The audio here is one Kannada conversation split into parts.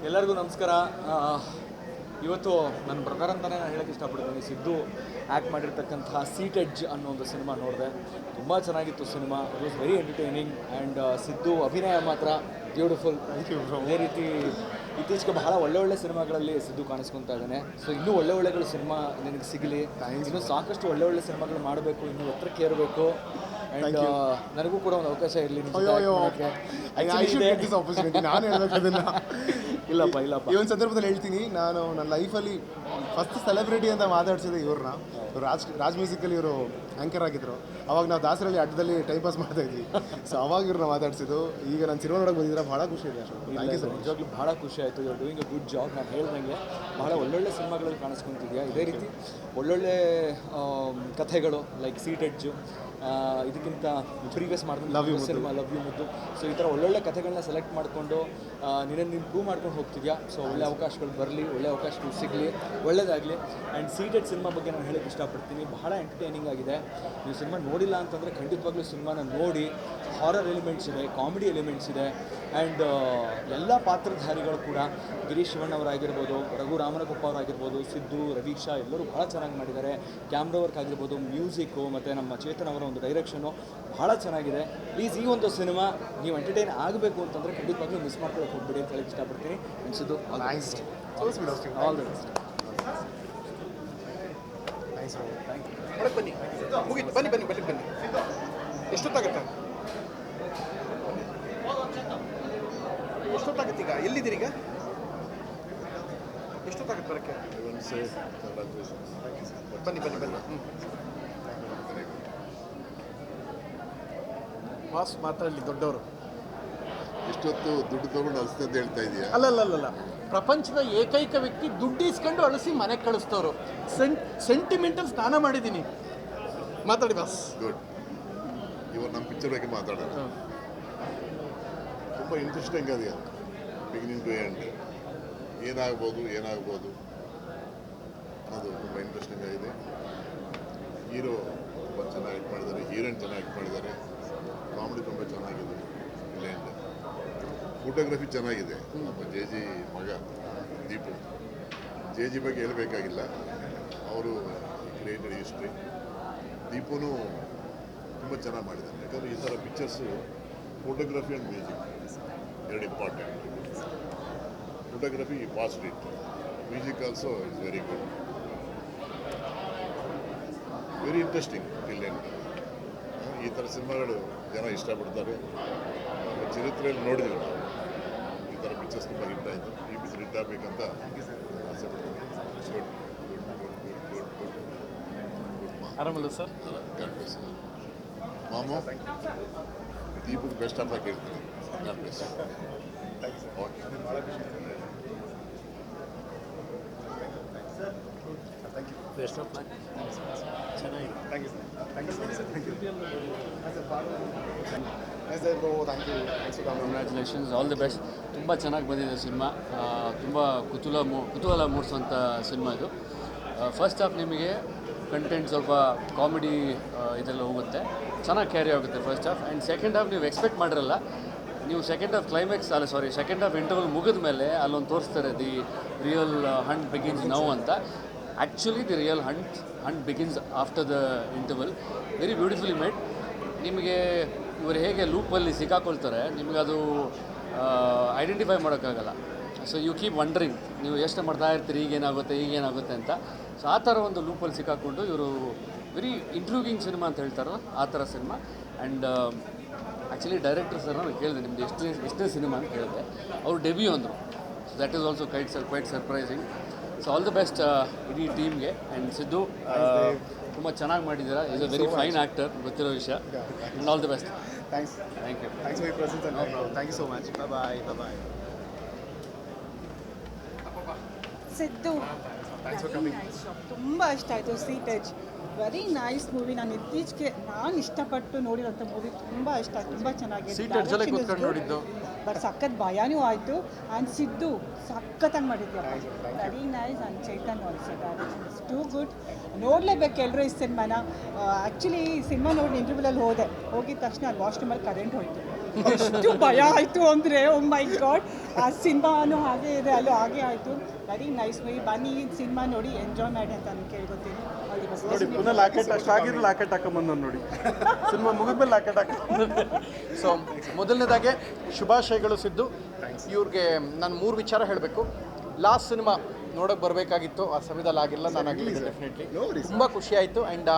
ಎಲ್ಲರಿಗೂ ನಮಸ್ಕಾರ. ಇವತ್ತು ನನ್ನ ಬ್ರದರ್ ಅಂತಲೇ ನಾನು ಹೇಳೋಕ್ಕೆ ಇಷ್ಟಪಡ್ತೀನಿ. ಸಿದ್ದು ಆ್ಯಕ್ಟ್ ಮಾಡಿರ್ತಕ್ಕಂತಹ ಸೀಟ್ ಎಡ್ಜ್ ಅನ್ನೋ ಒಂದು ಸಿನಿಮಾ ನೋಡಿದೆ. ತುಂಬ ಚೆನ್ನಾಗಿತ್ತು cinema. It was very entertaining and Siddu ಅಭಿನಯ ಮಾತ್ರ ಬ್ಯೂಟಿಫುಲ್. ಅದೇ ರೀತಿ ಇತ್ತೀಚೆಗೆ ಬಹಳ ಒಳ್ಳೆ ಸಿನಿಮಾಗಳಲ್ಲಿ ಸಿದ್ದು ಕಾಣಿಸ್ಕೊತಾ ಇದ್ದಾನೆ. ಸೊ ಇನ್ನೂ ಒಳ್ಳೆಗಳು ಸಿನಿಮಾ ನನಗೆ ಸಿಗಲಿ, ಇನ್ನೂ ಸಾಕಷ್ಟು ಒಳ್ಳೆ ಸಿನಿಮಾಗಳು ಮಾಡಬೇಕು, ಇನ್ನೂ ಎತ್ತರಕ್ಕೆ ಏರಬೇಕು. ಆ್ಯಂಡ್ ನನಗೂ ಕೂಡ ಒಂದು ಅವಕಾಶ ಇರಲಿ. ನಾನು ಹೇಳೋದನ್ನ ಇಲ್ಲಪ್ಪ ಈ ಒಂದು ಸಂದರ್ಭದಲ್ಲಿ ಹೇಳ್ತೀನಿ. ನಾನು ನನ್ನ ಲೈಫಲ್ಲಿ ಫಸ್ಟ್ ಸೆಲೆಬ್ರಿಟಿ ಅಂತ ಮಾತಾಡ್ಸಿದೆ ಇವ್ರನ್ನ. ರಾಜ್ ಮ್ಯೂಸಿಕಲ್ಲಿ ಇವರು ಆ್ಯಂಕರ್ ಆಗಿದ್ರು. ಅವಾಗ ನಾವು ದಾಸರಲ್ಲಿ ಅಡ್ಡದಲ್ಲಿ ಟೈಮ್ ಪಾಸ್ ಮಾಡ್ತಾ ಇದ್ವಿ. ಸೊ ಅವಾಗ ಇವ್ರನ್ನ ಮಾತಾಡ್ಸಿದ್ದು. ಈಗ ನಾನು ಸಿನಿಮಾ ನೋಡೋಕೆ ಬಂದಿದ್ರೆ ಭಾಳ ಖುಷಿ ಇದೆ. Thank you sir. ನಿಜವಾಗ್ಲೂ ಭಾಳ ಖುಷಿ ಆಯಿತು. You are doing a good job. ನಾನು ಹೇಳ್ದಂಗೆ ಬಹಳ ಒಳ್ಳೊಳ್ಳೆ ಸಿನಿಮಾಗಳಲ್ಲಿ ಕಾಣಿಸ್ಕೊತಿದ್ಯಾ. ಇದೇ ರೀತಿ ಒಳ್ಳೊಳ್ಳೆ ಕಥೆಗಳು ಲೈಕ್ ಸೀಟ್ ಎಡ್ಜು, ಇದಕ್ಕಿಂತ ಪ್ರೀವಿಯಸ್ ಮಾಡಿದ ಸಿನಿಮಾ ಲವ್ ಯು ಮುದ್ದು. ಸೊ ಈ ಥರ ಒಳ್ಳೊಳ್ಳೆ ಕಥೆಗಳನ್ನ ಸೆಲೆಕ್ಟ್ ಮಾಡಿಕೊಂಡು ನೀನು ಪ್ರೂವ್ ಮಾಡ್ಕೊಂಡು ಹೋಗ್ತಿದ್ಯಾ. ಸೊ ಒಳ್ಳೆ ಅವಕಾಶಗಳು ಬರಲಿ, ಒಳ್ಳೆ ಅವಕಾಶಗಳು ಸಿಗಲಿ, ಒಳ್ಳೆಯದಾಗಲಿ. ಆ್ಯಂಡ್ ಸೀಟ್ ಎಡ್ ಸಿನಿಮಾ ಬಗ್ಗೆ ನಾನು ಹೇಳೋಕ್ಕೆ ಇಷ್ಟಪಡ್ತೀನಿ. ಬಹಳ ಎಂಟರ್ಟೈನಿಂಗ್ ಆಗಿದೆ. ನೀವು ಸಿನಿಮಾ ನೋಡಿಲ್ಲ ಅಂತಂದರೆ ಖಂಡಿತವಾಗ್ಲೂ ಸಿನಿಮಾನ ನೋಡಿ. ಹಾರರ್ ಎಲಿಮೆಂಟ್ಸ್ ಇದೆ, ಕಾಮಿಡಿ ಎಲಿಮೆಂಟ್ಸ್ ಇದೆ. ಆ್ಯಂಡ್ ಎಲ್ಲ ಪಾತ್ರಧಾರಿಗಳು ಕೂಡ ಗಿರೀಶ್ ಶಿವಣ್ಣವರಾಗಿರ್ಬೋದು, ರಘು ರಾಮನಕೊಪ್ಪ ಅವರಾಗಿರ್ಬೋದು, ಸಿದ್ದು, ರವೀಕ್ಷಾ ಎಲ್ಲರೂ ಭಾಳ ಚೆನ್ನಾಗಿ ಮಾಡಿದ್ದಾರೆ. ಕ್ಯಾಮ್ರಾ ವರ್ಕ್ ಆಗಿರ್ಬೋದು, ಮ್ಯೂಸಿಕ್ಕು ಮತ್ತು ನಮ್ಮ ಚೇತನ್ ಅವರ ಒಂದು ಡೈರೆಕ್ಷನು ಭಾಳ ಚೆನ್ನಾಗಿದೆ. ಪ್ಲೀಸ್ ಈ ಒಂದು ಸಿನಿಮಾ ನೀವು ಎಂಟರ್ಟೈನ್ ಆಗಬೇಕು ಅಂತಂದರೆ ಖಂಡಿತವಾಗ್ಲೂ ಮಿಸ್ ಮಾಡ್ಕೊಳ್ಳೋಕೆ ಹೋಗ್ಬಿಡಿ ಅಂತ ಹೇಳಕ್ಕೆ ಇಷ್ಟಪಡ್ತೀನಿ. ಅನಿಸಿದ್ದು ಆಲ್ ದ ಬೆಸ್ಟ್. ಬನ್ನಿ ಮುಗೀತು. ಬನ್ನಿ ಎಷ್ಟೊತ್ತಾಗತ್ತೆ? ಎಷ್ಟೊತ್ತಾಗತ್ತೆ? ಈಗ ಎಲ್ಲಿದ್ದೀರಿ? ಈಗ ಎಷ್ಟೊತ್ತಾಗತ್ತೆ ಬರೋಕ್ಕೆ? ಬನ್ನಿ ವಾಸ್ ಮಾತಾಡಲಿ ದೊಡ್ಡವರು. ಎಷ್ಟೊತ್ತು ದುಡ್ಡು ತಗೊಂಡು ಅಳಿಸ್ತೆ ಅಂತ ಹೇಳ್ತಾ ಇದೆಯಾ? ಅಲ್ಲ, ಪ್ರಪಂಚದ ಏಕೈಕ ವ್ಯಕ್ತಿ ದುಡ್ಡು ಇಸ್ಕೊಂಡು ಅಳಿಸಿ ಮನೆಗೆ ಕಳಿಸ್ತವ್ರು. ಸೆಂಟಿಮೆಂಟಲ್ ಸ್ನಾನ ಮಾಡಿದ್ದೀನಿ. ಮಾತಾಡಿ ಬಾಸ್. ಗುಡ್. ಇವಾಗ ನಮ್ಮ ಪಿಕ್ಚರ್ ಬಗ್ಗೆ ಮಾತಾಡೋಣ. ತುಂಬ ಇಂಟ್ರೆಸ್ಟಿಂಗ್ ಅದೆಯಾ, ಬಿಗಿನಿಂಗ್ ಟು ಎಂಡ್. ಏನಾಗ್ಬೋದು ಅನ್ನೋದು ತುಂಬ ಇಂಟ್ರೆಸ್ಟಿಂಗ್ ಆಗಿದೆ. ಹೀರೋ ತುಂಬ ಚೆನ್ನಾಗಿ ಆ್ಯಕ್ಟ್ ಮಾಡಿದ್ದಾರೆ, ಹೀರೋಯಿನ್ ಚೆನ್ನಾಗಿ ಆ್ಯಕ್ಟ್ ಮಾಡಿದ್ದಾರೆ. ಕಾಮಿಡಿ ತುಂಬ ಚೆನ್ನಾಗಿದೆ. ಲ್ಯಾಂಡ್ ಫೋಟೋಗ್ರಫಿ ಚೆನ್ನಾಗಿದೆ. ನಮ್ಮ ಜೆ ಮಗ ದೀಪು, ಜೆ ಬಗ್ಗೆ ಹೇಳಬೇಕಾಗಿಲ್ಲ. ಅವರು ಕ್ರಿಯೇಟೆಡ್ ಹಿಸ್ಟ್ರಿ. ದೀಪುನೂ ತುಂಬ ಚೆನ್ನಾಗಿ ಮಾಡಿದ್ದಾರೆ. ಯಾಕಂದರೆ ಈ ಥರ ಪಿಕ್ಚರ್ಸು ಫೋಟೋಗ್ರಫಿ ಆ್ಯಂಡ್ ಮ್ಯೂಸಿಕ್ ಎರಡು important. Photography fast it, music also it's very good, very interesting till end. ಈ ಥರ ಸಿನಿಮಾಗಳು ಜನ ಇಷ್ಟಪಡ್ತಾರೆ. ನಮ್ಮ ಚರಿತ್ರೆಯಲ್ಲಿ ನೋಡಿದ್ವಿ ನಾವು ಈ ಥರ ಪಿಕ್ಚರ್ಸ್ ತುಂಬ ಹಿಟ್ ಆಯಿತು. ಈ ಪಿಕ್ಚರ್ ಹಿಟ್ ಆಗಬೇಕಂತ ಆಸೆ ಪಡ್ತೀನಿ. ಗುಡ್. ಆರಾಮಲ್ಲ ಸರ್? ಗಾಡ್ ಬ್ಲೆಸ್ ಮಾಮು. ದೀಪಕ್ ಬೆಸ್ಟ್ ಆಫ್ ಆಗಿ ಹೇಳ್ತೀನಿ. God bless. Okay. Best of luck. ಚೆನ್ನಾಗಿದೆ. Thank you. Congratulations, all the best. ತುಂಬ ಚೆನ್ನಾಗಿ ಬಂದಿದೆ ಸಿನಿಮಾ. ತುಂಬ ಕುತೂಹಲ ಮೂಡಿಸುವಂಥ ಸಿನಿಮಾ ಇದು. ಫಸ್ಟ್ ಹಾಫ್ ನಿಮಗೆ ಕಂಟೆಂಟ್ ಸ್ವಲ್ಪ ಕಾಮಿಡಿ ಇದೆಲ್ಲ ಹೋಗುತ್ತೆ, ಚೆನ್ನಾಗಿ ಕ್ಯಾರಿ ಆಗುತ್ತೆ first half. And second half ನೀವು ಎಕ್ಸ್ಪೆಕ್ಟ್ ಮಾಡಿರಲ್ಲ. ನೀವು ಸೆಕೆಂಡ್ ಹಾಫ್ ಇಂಟರ್ವಲ್ ಮುಗಿದ ಮೇಲೆ ಅಲ್ಲೊಂದು ತೋರಿಸ್ತಾರೆ, the real hunt begins now ಅಂತ. Actually the real hunt begins after the interval. Very beautifully made. ನಿಮಗೆ ಇವರು ಹೇಗೆ ಲೂಪಲ್ಲಿ ಸಿಕ್ಕಾಕೊಳ್ತಾರೆ, ನಿಮಗದು ಐಡೆಂಟಿಫೈ ಮಾಡೋಕ್ಕಾಗಲ್ಲ. ಸೊ ಯು ಕೀಪ್ ವಂಡರಿಂಗ್, ನೀವು ಯೋಚನೆ ಮಾಡ್ತಾ ಇರ್ತೀರಿ ಈಗೇನಾಗುತ್ತೆ ಅಂತ. ಸೊ ಆ ಥರ ಒಂದು ಲೂಪಲ್ಲಿ ಸಿಕ್ಕಾಕೊಂಡು ಇವರು ವೆರಿ ಇಂಟ್ರೂಗಿಂಗ್ ಸಿನಿಮಾ ಅಂತ ಹೇಳ್ತಾರೋ ಆ ಥರ cinema. And actually director sir ನಾನು ಕೇಳಿದೆ, ನಿಮ್ಮದು ಎಷ್ಟೇ ಸಿನಿಮಾ ಅಂತ ಕೇಳಿದೆ. ಅವರು ಡೆಬ್ಯೂ ಅಂದರು. So that is also quite surprising. So all the best ಇಡೀ ಟೀಮ್ಗೆ. ಆ್ಯಂಡ್ ಸಿದ್ದು ತುಂಬ ಚೆನ್ನಾಗಿ ಮಾಡಿದ್ದೀರಾ. Is a very fine actor, ಗೊತ್ತಿರೋ ವಿಷಯ. And all the best. Thanks for your presence and thank you so much. Bye. Siddu ತುಂಬ ಇಷ್ಟ ಆಯಿತು. Seat edge very nice movie. ನಾನು ಇತ್ತೀಚೆಗೆ ಇಷ್ಟಪಟ್ಟು ನೋಡಿರೋಂಥ ಮೂವಿ. ತುಂಬ ಇಷ್ಟ ಆಯ್ತು, ತುಂಬ ಚೆನ್ನಾಗಿದೆ. ನೋಡಿದ್ದು ಬಟ್ ಸಖತ್ ಭಯನೂ ಆಯಿತು. ಆ್ಯಂಡ್ ಸಿದ್ದು ಸಖತ್ತಾಗಿ ಮಾಡಿದ್ಯಪ್ಪ, very nice. And Chetan also it's too good. ನೋಡಲೇಬೇಕು ಎಲ್ಲರೂ ಈ ಸಿನಿಮಾನ. ಆ್ಯಕ್ಚುಲಿ ಈ ಸಿನಿಮಾ ನೋಡಿ ಇಂಟರ್ವ್ಯೂಲಲ್ಲಿ ಹೋಗಿದ ತಕ್ಷಣ ಅಲ್ಲಿ ವಾಶ್ರೂಮಲ್ಲಿ ಕರೆಂಟ್ ಹೋಯಿತು. ಎಷ್ಟು ಭಯ ಆಯಿತು ಅಂದರೆ ಓ ಮೈ ಗಾಡ್. ಆ ಸಿನಿಮಾನು ಹಾಗೆ ಇದೆ, ಅಲ್ಲೂ ಹಾಗೆ ಆಯಿತು. Very nice movie. ಬನ್ನಿ ಸಿನಿಮಾ ನೋಡಿ ಎಂಜಾಯ್ ಮಾಡಿ ಅಂತ ನಾನು ಕೇಳ್ಕೊತೀನಿ. ನೋಡಿ ಪುನಃ ಲಾಕೆಟ್ ಅಷ್ಟಾಗಿದ್ದು ಲಾಕೆಟ್ ಹಾಕೊಂಬಂದು ನೋಡಿ ಸಿನಿಮಾ ಮುಗಿದ್ಮೇಲೆ ಲಾಕೆಟ್ ಹಾಕೊಂಡ್ಬಂದು. ಸೊ ಮೊದಲನೇದಾಗೆ ಶುಭಾಶಯಗಳು ಸಿದ್ದು. ಇವ್ರಿಗೆ ನಾನು 3 ವಿಚಾರ ಹೇಳಬೇಕು. ಲಾಸ್ಟ್ ಸಿನಿಮಾ ನೋಡೋಕೆ ಬರಬೇಕಾಗಿತ್ತು, ಆ ಸಮಯದಲ್ಲಿ ಆಗಿಲ್ಲ, ನಾನು ಆಗಲಿಲ್ಲ. ಡೆಫಿನೆಟ್ಲಿ ತುಂಬ ಖುಷಿ ಆಯಿತು. ಆ್ಯಂಡ್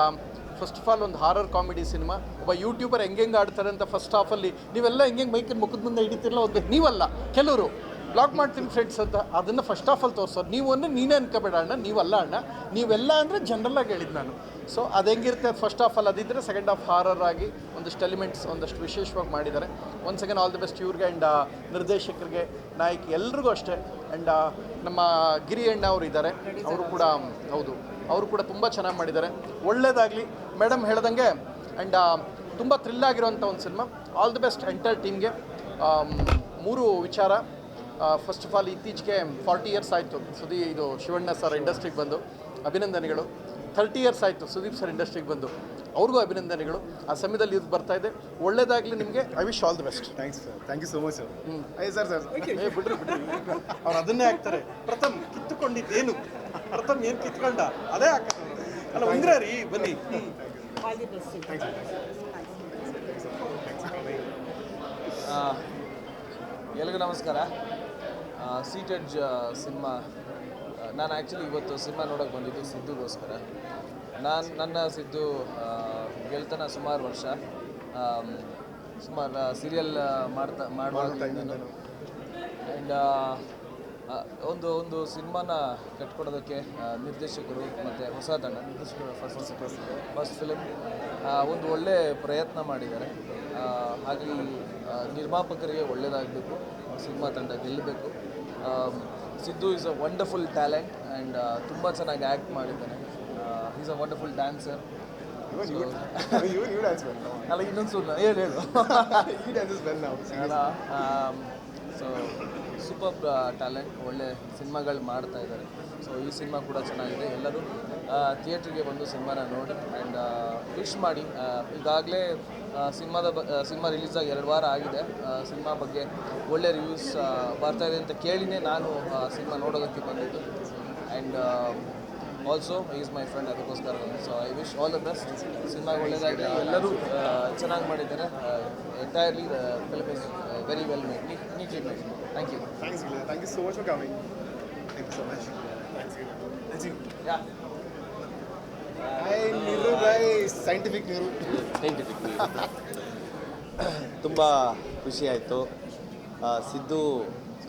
ಫಸ್ಟ್ ಆಫ್ ಆಲ್ ಒಂದು ಹಾರರ್ ಕಾಮಿಡಿ ಸಿನಿಮಾ. ಒಬ್ಬ ಯೂಟ್ಯೂಬರ್ ಹೆಂಗೆ ಆಡ್ತಾರೆ ಅಂತ ಫಸ್ಟ್ ಹಾಫಲ್ಲಿ ನೀವೆಲ್ಲ ಹೆಂಗೆ ಮೈಕನ್ನು ಮುಖದ ಮುಂದೆ ಹಿಡಿತಿರಲ್ಲ, ಒಂದು ನೀವಲ್ಲ ಕೆಲವರು ಬ್ಲಾಗ್ ಮಾಡ್ತೀನಿ ಫ್ರೆಂಡ್ಸ್ ಅಂತ ಅದನ್ನು ಫಸ್ಟ್ ಆಫ್ ಆಲ್ ತೋರಿಸೋರು. ನೀವು ಅಂದರೆ ನೀನೇ ಅನ್ಕೋಬೇಡ ಅಣ್ಣ, ನೀವಲ್ಲ ಅಣ್ಣ, ನೀವೆಲ್ಲ ಅಂದರೆ ಜನರಲ್ಲಾಗಿ ಹೇಳಿದ್ದು ನಾನು. ಸೊ ಅದು ಹೆಂಗಿರುತ್ತೆ ಫಸ್ಟ್ ಆಫ್ ಆಲ್ ಅದಿದ್ದರೆ ಸೆಕೆಂಡ್ ಹಾಫ್ ಹಾರರ್ ಆಗಿ ಒಂದಷ್ಟು ಎಲಿಮೆಂಟ್ಸ್ ಒಂದಷ್ಟು ವಿಶೇಷವಾಗಿ ಮಾಡಿದ್ದಾರೆ. Once again all the best ಇವ್ರಿಗೆ ಆ್ಯಂಡ್ ನಿರ್ದೇಶಕರಿಗೆ, ನಾಯಕಿ ಎಲ್ರಿಗೂ ಅಷ್ಟೇ. ಆ್ಯಂಡ್ ನಮ್ಮ ಗಿರಿ ಅಣ್ಣ ಅವರು ಇದ್ದಾರೆ, ಅವರು ಕೂಡ ಹೌದು ಅವರು ಕೂಡ ತುಂಬ ಚೆನ್ನಾಗಿ ಮಾಡಿದ್ದಾರೆ. ಒಳ್ಳೆಯದಾಗಲಿ ಮೇಡಮ್ ಹೇಳ್ದಂಗೆ. ಆ್ಯಂಡ್ ತುಂಬ ಥ್ರಿಲ್ ಆಗಿರೋಂಥ ಒಂದು cinema. All the best enter ಟೀಮ್ಗೆ. 3 ವಿಚಾರ. ಫಸ್ಟ್ ಆಫ್ ಆಲ್ ಇತ್ತೀಚೆಗೆ 40 ಇಯರ್ಸ್ ಆಯಿತು ಇದು ಶಿವಣ್ಣ ಸರ್ ಇಂಡಸ್ಟ್ರಿಗೆ ಬಂದು, ಅಭಿನಂದನೆಗಳು. 30 ಇಯರ್ಸ್ ಆಯಿತು ಸುದೀಪ್ ಸರ್ ಇಂಡಸ್ಟ್ರಿಗೆ ಬಂದು, ಅವ್ರಿಗೂ ಅಭಿನಂದನೆಗಳು. ಆ ಸಮಯದಲ್ಲಿ ಇದು ಬರ್ತಾ ಇದೆ. ಒಳ್ಳೇದಾಗಲಿ ನಿಮಗೆ. I wish all the best. Thanks sir, thank you so much sir. Sir ಬಿಡ್ರಿ ಅವ್ರು ಅದನ್ನೇ ಹಾಕ್ತಾರೆ. ಪ್ರಥಮ್ ಕಿತ್ತುಕೊಂಡಿದ್ದೇನು, ಪ್ರಥಮ್ ಏನು ಕಿತ್ಕೊಂಡ ಅದೇ ಹಾಕ್ತಾರೆ ಅಲ್ಲ. ಉಂಗ್ರ ರೀ ಬನ್ನಿ. All the best. ಎಲ್ರಿಗೂ ನಮಸ್ಕಾರ. ಸೀಟೆಡ್ ಸಿನಿಮಾ ನಾನು ಆ್ಯಕ್ಚುಲಿ ಇವತ್ತು ಸಿನಿಮಾ ನೋಡೋಕೆ ಬಂದಿದ್ದು ಸಿದ್ದುಗೋಸ್ಕರ. ನನ್ನ ಸಿದ್ದು ಗೆಳ್ತನ ಸುಮಾರು ವರ್ಷ, ಸುಮಾರು ಸೀರಿಯಲ್ ಮಾಡುವಾಗ ನಾನು. ಆ್ಯಂಡ್ ಒಂದು ಸಿನಿಮಾನ ಕಟ್ಕೊಡೋದಕ್ಕೆ ನಿರ್ದೇಶಕರು ಮತ್ತು ಹೊಸ ತಂಡ, ನಿರ್ದೇಶಕರು ಫಸ್ಟ್ ಫಿಲಮ್ ಒಂದು ಒಳ್ಳೆ ಪ್ರಯತ್ನ ಮಾಡಿದ್ದಾರೆ. ಹಾಗಾಗಿ ನಿರ್ಮಾಪಕರಿಗೆ ಒಳ್ಳೆಯದಾಗಬೇಕು, ಸಿನಿಮಾ ತಂಡ ಗೆಲ್ಲಬೇಕು. Siddu is a wonderful talent and ತುಂಬ ಚೆನ್ನಾಗಿ ಆ್ಯಕ್ಟ್ ಮಾಡಿದ್ದಾನೆ. Is a wonderful dancer. ಅಲ್ಲ ಇನ್ನೊಂದು ಸುಳ್ಳು ಹೇಳು ಸೊ ಸೂಪರ್ ಟ್ಯಾಲೆಂಟ್, ಒಳ್ಳೆ ಸಿನಿಮಾಗಳು ಮಾಡ್ತಾ ಇದ್ದಾರೆ. ಸೊ ಈ ಸಿನಿಮಾ ಕೂಡ ಚೆನ್ನಾಗಿದೆ. ಎಲ್ಲರೂ ಥಿಯೇಟ್ರಿಗೆ ಬಂದು ಸಿನಿಮಾನ ನೋಡಿ ಆ್ಯಂಡ್ ವಿಶ್ ಮಾಡಿ. ಈಗಾಗಲೇ ಸಿನಿಮಾ ರಿಲೀಸ್ ಆಗಿ 2 ವಾರ ಆಗಿದೆ. ಸಿನಿಮಾ ಬಗ್ಗೆ ಒಳ್ಳೆ ರಿವ್ಯೂಸ್ ಬರ್ತಾಯಿದೆ ಅಂತ ಕೇಳಿನೇ ನಾನು ಸಿನಿಮಾ ನೋಡೋದಕ್ಕೆ ಬಂದಿದ್ದು. And also is my friend, ಅದಕ್ಕೋಸ್ಕರ. So I wish all the best. ಸಿನಿಮಾಗೆ ಒಳ್ಳೆಯದಾಗಲಿ. ಎಲ್ಲರೂ ಚೆನ್ನಾಗಿ ಮಾಡಿದ್ದಾರೆ. Entirely the film is very well made, neatly made. Thank you. Thank you so much for coming. Thank you so much. Yeah scientific ನೀರು. ತುಂಬ ಖುಷಿ ಆಯಿತು. ಸಿದ್ದು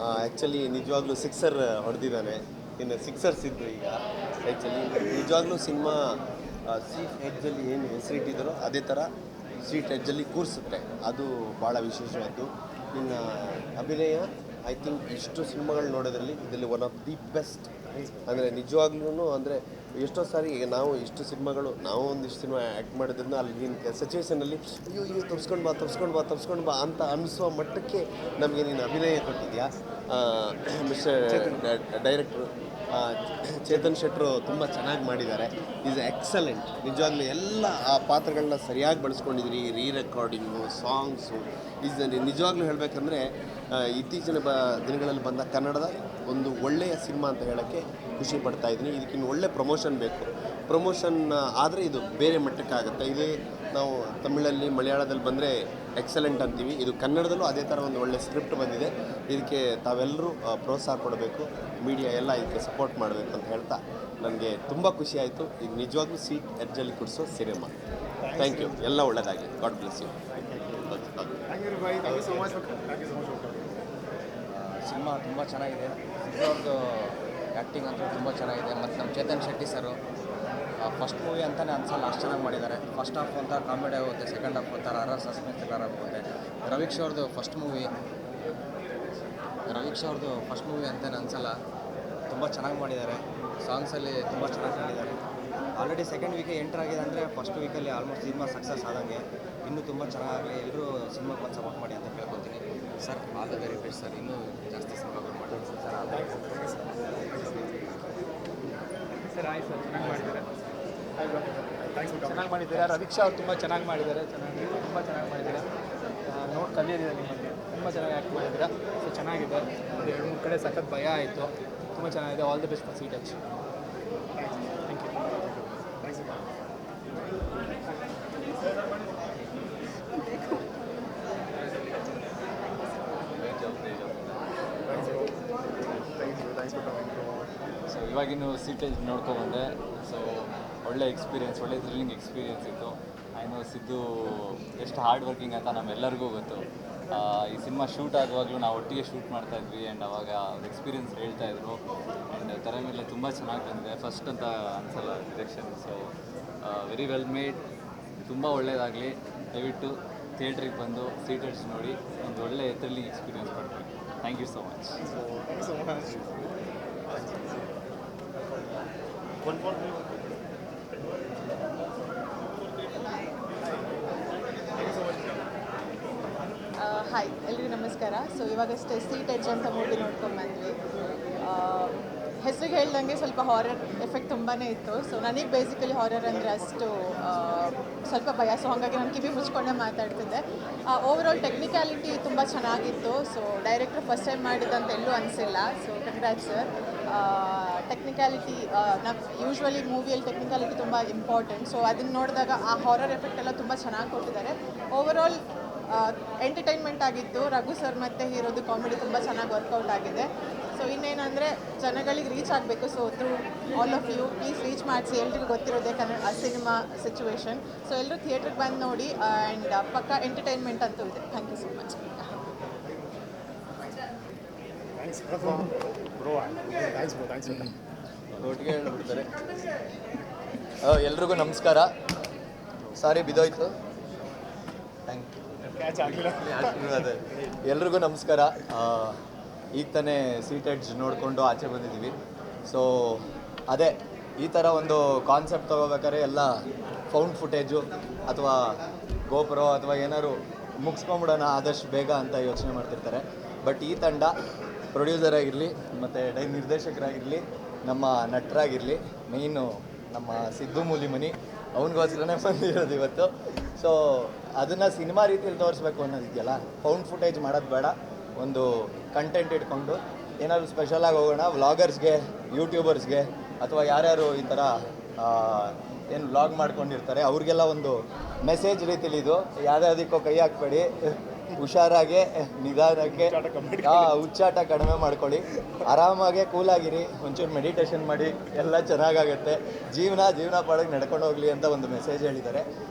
ಆ್ಯಕ್ಚುಲಿ ನಿಜವಾಗ್ಲೂ ಸಿಕ್ಸರ್ ಹೊಡೆದಿದ್ದಾನೆ. ಇನ್ನು ಸಿಕ್ಸರ್ ಸಿದ್ದು ಈಗ ಆ್ಯಕ್ಚುಲಿ ನಿಜವಾಗ್ಲೂ ಸಿನಿಮಾ ಸೀಟ್ ಎಡ್ಜಲ್ಲಿ ಏನು ಹೆಸರಿಟ್ಟಿದ್ದಾರೋ ಅದೇ ಥರ ಸೀಟ್ ಎಡ್ಜಲ್ಲಿ ಕೂರಿಸುತ್ತೆ. ಅದು ಭಾಳ ವಿಶೇಷವಾದ್ದು. ಇನ್ನು ಅಭಿನಯ ಐ ಥಿಂಕ್ ಇಷ್ಟು ಸಿನಿಮಾಗಳು ನೋಡೋದ್ರಲ್ಲಿ ಇದರಲ್ಲಿ ಒನ್ ಆಫ್ ದಿ ಬೆಸ್ಟ್. ಅಂದರೆ ನಿಜವಾಗ್ಲೂ ಅಂದರೆ ಎಷ್ಟೋ ಸಾರಿ ಈಗ ನಾವು ಇಷ್ಟು ಸಿನಿಮಾಗಳು ನಾವು ಒಂದಿಷ್ಟು ಸಿನಿಮಾ ಆ್ಯಕ್ಟ್ ಮಾಡೋದ್ರಿಂದ ಅಲ್ಲಿನ ಸಿಚುವೇಷನಲ್ಲಿ ಅಯ್ಯೋ ತಪ್ಸ್ಕೊಂಡು ಬಾ ಅಂತ ಅನ್ನಿಸೋ ಮಟ್ಟಕ್ಕೆ ನಮಗೆ ನೀನು ಅಭಿನಯ ಕೊಟ್ಟಿದ್ಯಾ. ಮಿಸ್ಟರ್ ಡೈರೆಕ್ಟ್ರು ಚೇತನ್ ಶೆಟ್ಟರು ತುಂಬ ಚೆನ್ನಾಗಿ ಮಾಡಿದ್ದಾರೆ. Is excellent. ನಿಜವಾಗ್ಲೂ ಎಲ್ಲ ಆ ಪಾತ್ರಗಳನ್ನ ಸರಿಯಾಗಿ ಬಳಸ್ಕೊಂಡಿದ್ರಿ. ರೀ ರೆಕಾರ್ಡಿಂಗು, ಸಾಂಗ್ಸು. ನಿಜವಾಗ್ಲೂ ಹೇಳಬೇಕಂದ್ರೆ ಇತ್ತೀಚಿನ ದಿನಗಳಲ್ಲಿ ಬಂದ ಕನ್ನಡದ ಒಂದು ಒಳ್ಳೆಯ ಸಿನಿಮಾ ಅಂತ ಹೇಳೋಕ್ಕೆ ಖುಷಿ ಪಡ್ತಾ ಇದ್ದೀನಿ. ಇದಕ್ಕಿನ್ನು ಒಳ್ಳೆ ಪ್ರಮೋಷನ್ ಬೇಕು. ಪ್ರಮೋಷನ್ ಆದರೆ ಇದು ಬೇರೆ ಮಟ್ಟಕ್ಕಾಗುತ್ತೆ. ಇದು ನಾವು ತಮಿಳಲ್ಲಿ ಮಲಯಾಳದಲ್ಲಿ ಬಂದರೆ ಎಕ್ಸಲೆಂಟ್ ಅಂತೀವಿ. ಇದು ಕನ್ನಡದಲ್ಲೂ ಅದೇ ಥರ ಒಂದು ಒಳ್ಳೆ ಸ್ಕ್ರಿಪ್ಟ್ ಬಂದಿದೆ. ಇದಕ್ಕೆ ತಾವೆಲ್ಲರೂ ಪ್ರೋತ್ಸಾಹ ಕೊಡಬೇಕು, ಮೀಡಿಯಾ ಎಲ್ಲ ಇದಕ್ಕೆ ಸಪೋರ್ಟ್ ಮಾಡಬೇಕು ಅಂತ ಹೇಳ್ತಾ ನನಗೆ ತುಂಬ ಖುಷಿ ಆಯಿತು. ಇದು ನಿಜವಾಗ್ಲೂ ಸೀಟ್ ಎಡ್ಜಲ್ಲಿ ಕೂರಿಸೋ ಸಿನಿಮಾ. Thank you. ಎಲ್ಲ ಒಳ್ಳೆಯದಾಗಲಿ. God bless you. ಸಿನಿಮಾ ತುಂಬ ಚೆನ್ನಾಗಿದೆ. ಅವ್ರದ್ದು ಆ್ಯಕ್ಟಿಂಗ್ ಅಂತೂ ತುಂಬ ಚೆನ್ನಾಗಿದೆ. ಮತ್ತು ನಮ್ಮ ಚೇತನ್ ಶೆಟ್ಟಿ ಸರು ಫಸ್ಟ್ ಮೂವಿ ಅಂತಲೇ ಅನ್ಸಲ್ಲ, ಅಷ್ಟು ಚೆನ್ನಾಗಿ ಮಾಡಿದ್ದಾರೆ. ಫಸ್ಟ್ ಹಾಫ್ ಒಂಥರ ಕಾಮಿಡಿ ಆಗುತ್ತೆ, ಸೆಕೆಂಡ್ ಹಾಫ್ ಒಂಥರ ಹರರ್ ಸಸ್ಪೆನ್ಸ್ ಥರ ಆಗುತ್ತೆ. ರವೀಕ್ಷ ಅವ್ರದ್ದು ಫಸ್ಟ್ ಮೂವಿ ಅಂತಲೇ ಅನ್ಸಲ್ಲ, ತುಂಬ ಚೆನ್ನಾಗಿ ಮಾಡಿದ್ದಾರೆ. ಸಾಂಗ್ಸಲ್ಲಿ ತುಂಬ ಚೆನ್ನಾಗಿ ಮಾಡಿದ್ದಾರೆ. ಆಲ್ರೆಡಿ ಸೆಕೆಂಡ್ ವೀಕೆ ಎಂಟರ್ ಆಗಿದೆ ಅಂದರೆ ಫಸ್ಟ್ ವೀಕಲ್ಲಿ ಆಲ್ಮೋಸ್ಟ್ ಸಿನಿಮಾ ಸಕ್ಸಸ್ ಆದಂಗೆ. ಇನ್ನೂ ತುಂಬ ಚೆನ್ನಾಗಾಗಲಿ, ಎಲ್ಲರೂ ಸಿನಿಮಾಗೆ ಬಂದು ಸಪೋರ್ಟ್ ಮಾಡಿ ಅಂತ ಕೇಳ್ಕೊತೀನಿ. Sir all the very best sir. ಇನ್ನೂ ಜಾಸ್ತಿ ಸಿನಿಮಾಗಳು ಮಾಡಿ sir. All the best sir. ಆಯ್ತು ಸರ್, ಚೆನ್ನಾಗಿ ಮಾಡಿದ್ದಾರೆ. ಚೆನ್ನಾಗಿ ಮಾಡಿದ್ದಾರೆ. ರವೀಕ್ಷಾ ಅವ್ರು ತುಂಬ ಚೆನ್ನಾಗಿ ಮಾಡಿದ್ದಾರೆ. ತುಂಬ ಚೆನ್ನಾಗಿ ಮಾಡಿದ್ದಾರೆ. ಕಲಿಯೋದಿದೆ ನಿಮ್ಮಲ್ಲಿ. ತುಂಬ ಚೆನ್ನಾಗಿ ಆ್ಯಕ್ಟ್ ಮಾಡಿದ್ದೀರಾ. ಸೊ ಚೆನ್ನಾಗಿದೆ. ಒಂದು 2-3 ಕಡೆ ಸಖತ್ ಭಯ ಆಯಿತು. ತುಂಬ ಚೆನ್ನಾಗಿದೆ. All the best for seat edge. Thank you. So ಇವಾಗಿನ್ನು ಸೀಟೇಜ್ ನೋಡ್ಕೊಬಂದೆ. ಸೊ ಒಳ್ಳೆ ಎಕ್ಸ್ಪೀರಿಯೆನ್ಸ್, ಒಳ್ಳೆ ಥ್ರಿಲ್ಲಿಂಗ್ ಎಕ್ಸ್ಪೀರಿಯೆನ್ಸ್ ಇತ್ತು. ಐನೋ ಸಿದ್ದು ಎಷ್ಟು ಹಾರ್ಡ್ ವರ್ಕಿಂಗ್ ಅಂತ ನಮ್ಮೆಲ್ಲರಿಗೂ ಗೊತ್ತು. ಈ ಸಿನಿಮಾ ಶೂಟ್ ಆಗುವಾಗಲೂ ನಾವು ಒಟ್ಟಿಗೆ ಶೂಟ್ ಮಾಡ್ತಾಯಿದ್ವಿ. ಆ್ಯಂಡ್ ಅವಾಗ ಅವ್ರ ಎಕ್ಸ್ಪೀರಿಯೆನ್ಸ್ ಹೇಳ್ತಾಯಿದ್ರು. ಆ್ಯಂಡ್ ತೆರೆ ಮೇಲೆ ತುಂಬ ಚೆನ್ನಾಗಿ ಬಂದಿದೆ. ಫಸ್ಟ್ ಅಂತ ಅನಿಸಲ್ಲ direction. So very well made. ತುಂಬ ಒಳ್ಳೆಯದಾಗಲಿ. ದಯವಿಟ್ಟು ಥಿಯೇಟ್ರಿಗೆ ಬಂದು ಸೀಟರ್ಸ್ ನೋಡಿ ಒಂದು ಒಳ್ಳೆ ಥ್ರಿಲ್ಲಿಂಗ್ ಎಕ್ಸ್ಪೀರಿಯೆನ್ಸ್ ಪಡ್ತೀವಿ. Thank you so much. Hi, ಎಲ್ರಿಗೂ ನಮಸ್ಕಾರ. ಸೊ ಇವಾಗಷ್ಟೇ ಸಿ ಟಚ್ ಅಂತ ಮೂವಿ ನೋಡ್ಕೊಂಡ್ಬಂದ್ವಿ. ಹೆಸರಿಗೆ ಹೇಳ್ದಂಗೆ ಸ್ವಲ್ಪ ಹಾರರ್ ಎಫೆಕ್ಟ್ ತುಂಬಾ ಇತ್ತು. ಸೊ ನನಗೆ ಬೇಸಿಕಲಿ ಹಾರರ್ ಅಂದರೆ ಅಷ್ಟು ಸ್ವಲ್ಪ ಭಯ. ಸೊ ಹಾಗಾಗಿ ನಾನು ಕಿವಿ ಮುಚ್ಕೊಂಡೆ ಮಾತಾಡ್ತಿದ್ದೆ. ಓವರಾಲ್ ಟೆಕ್ನಿಕ್ಯಾಲಿಟಿ ತುಂಬ ಚೆನ್ನಾಗಿತ್ತು. ಸೊ ಡೈರೆಕ್ಟರ್ ಫಸ್ಟ್ ಟೈಮ್ ಮಾಡಿದಂತ ಎಲ್ಲೂ ಅನಿಸಿಲ್ಲ. So congrats sir. ಟೆಕ್ನಿಕ್ಯಾಲಿಟಿ ನಾವು ಯೂಶ್ವಲಿ ಮೂವಿಯಲ್ಲಿ ಟೆಕ್ನಿಕ್ಯಾಲಿಟಿ ತುಂಬ ಇಂಪಾರ್ಟೆಂಟ್. ಸೊ ಅದನ್ನು ನೋಡಿದಾಗ ಆ ಹಾರರ್ ಎಫೆಕ್ಟ್ ಎಲ್ಲ ತುಂಬ ಚೆನ್ನಾಗಿ ಕೊಟ್ಟಿದ್ದಾರೆ. ಓವರಾಲ್ ಎಂಟರ್ಟೈನ್ಮೆಂಟ್ ಆಗಿತ್ತು. ರಘು ಸರ್ ಮತ್ತು ಹೀರೋದು ಕಾಮಿಡಿ ತುಂಬ ಚೆನ್ನಾಗಿ ವರ್ಕೌಟ್ ಆಗಿದೆ. ಸೊ ಇನ್ನೇನಂದರೆ ಜನಗಳಿಗೆ ರೀಚ್ ಆಗಬೇಕು. So through all of you please reach ಮಾಡಿಸಿ. ಎಲ್ರಿಗೂ ಗೊತ್ತಿರೋದೆ ಕನ್ನಡ ಸಿನಿಮಾ ಸಿಚುವೇಶನ್. ಸೊ ಎಲ್ಲರೂ ಥಿಯೇಟ್ರಿಗೆ ಬಂದು ನೋಡಿ. ಆ್ಯಂಡ್ ಪಕ್ಕ ಎಂಟರ್ಟೈನ್ಮೆಂಟ್ ಅಂತೂ ಇದೆ. Thank you so much. ಒಟ್ಟಿಗೆ ಹೇಳ್ಬಿಡ್ತಾರೆ. ಎಲ್ರಿಗೂ ನಮಸ್ಕಾರ. ಸಾರಿ ಬಿದ್ದೋಯ್ತು. Thank you. ಎಲ್ರಿಗೂ ನಮಸ್ಕಾರ. ಈಗ ತಾನೇ ಸೀಟೆಡ್ಜ್ ನೋಡಿಕೊಂಡು ಆಚೆ ಬಂದಿದ್ದೀವಿ. ಸೊ ಅದೇ ಈ ಥರ ಒಂದು ಕಾನ್ಸೆಪ್ಟ್ ತೊಗೋಬೇಕಾದ್ರೆ ಎಲ್ಲ ಫೌಂಡ್ ಫುಟೇಜು ಅಥವಾ ಗೋಪುರ ಅಥವಾ ಏನಾದ್ರು ಮುಗಿಸ್ಕೊಂಬಿಡೋಣ ಆದಷ್ಟು ಬೇಗ ಅಂತ ಯೋಚನೆ ಮಾಡ್ತಿರ್ತಾರೆ. ಬಟ್ ಈ ತಂಡ ಪ್ರೊಡ್ಯೂಸರ್ ಆಗಿರಲಿ ಮತ್ತು ನಿರ್ದೇಶಕರಾಗಿರಲಿ, ನಮ್ಮ ನಟರಾಗಿರಲಿ, ಮೇಯ್ನು ನಮ್ಮ ಸಿದ್ದು ಮೂಲಿಮನಿ ಅವನಿಗೋಸ್ಕರನೇ ಬಂದಿರೋದು ಇವತ್ತು. ಸೊ ಅದನ್ನು ಸಿನಿಮಾ ರೀತಿಯಲ್ಲಿ ತೋರಿಸ್ಬೇಕು ಅನ್ನೋದಿದೆಯಲ್ಲ, ಫೌಂಡ್ ಫುಟೇಜ್ ಮಾಡೋದು ಬೇಡ. ಒಂದು ಕಂಟೆಂಟ್ ಇಟ್ಕೊಂಡು ಏನಾದರೂ ಸ್ಪೆಷಲಾಗಿ ಹೋಗೋಣ. ವ್ಲಾಗರ್ಸ್ಗೆ, ಯೂಟ್ಯೂಬರ್ಸ್ಗೆ ಅಥವಾ ಯಾರ್ಯಾರು ಈ ಥರ ಏನು ವ್ಲಾಗ್ ಮಾಡ್ಕೊಂಡಿರ್ತಾರೆ ಅವ್ರಿಗೆಲ್ಲ ಒಂದು ಮೆಸೇಜ್ ರೀತಿಲಿ ಇದು. ಯಾವುದಕ್ಕೋ ಕೈ ಹಾಕ್ಬೇಡಿ, ಹುಷಾರಾಗೆ ನಿಧಾನಕ್ಕೆ ಹುಚ್ಚಾಟ ಕಡಿಮೆ ಮಾಡ್ಕೊಳ್ಳಿ, ಆರಾಮಾಗೆ ಕೂಲಾಗಿರಿ, ಒಂಚೂರು ಮೆಡಿಟೇಷನ್ ಮಾಡಿ, ಎಲ್ಲ ಚೆನ್ನಾಗಾಗುತ್ತೆ. ಜೀವನ ಪಾಡಕ್ಕೆ ನಡ್ಕೊಂಡು ಹೋಗಲಿ ಅಂತ ಒಂದು ಮೆಸೇಜ್ ಹೇಳಿದ್ದಾರೆ.